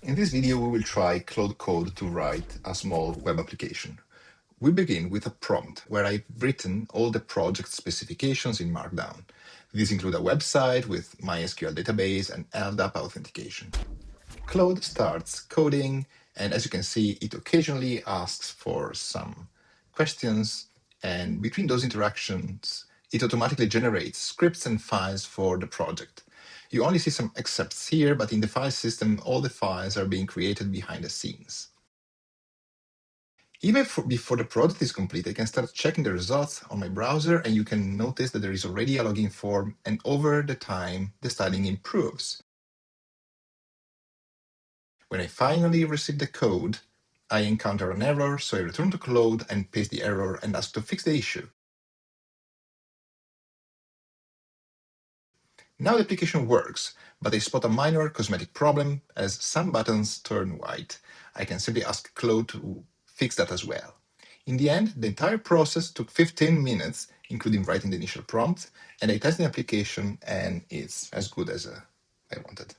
In this video, we will try Claude Code to write a small web application. We begin with a prompt where I've written all the project specifications in Markdown. These include a website with MySQL database and LDAP authentication. Claude starts coding, and as you can see, it occasionally asks for some questions, and between those interactions, it automatically generates scripts and files for the project. You only see some excepts here, but in the file system, all the files are being created behind the scenes. Even before the project is complete, I can start checking the results on my browser, and you can notice that there is already a login form, and over the time, the styling improves. When I finally receive the code, I encounter an error, so I return to Claude and paste the error and ask to fix the issue. Now the application works, but I spot a minor cosmetic problem as some buttons turn white. I can simply ask Claude to fix that as well. In the end, the entire process took 15 minutes, including writing the initial prompt, and I tested the application, and it's as good as I wanted.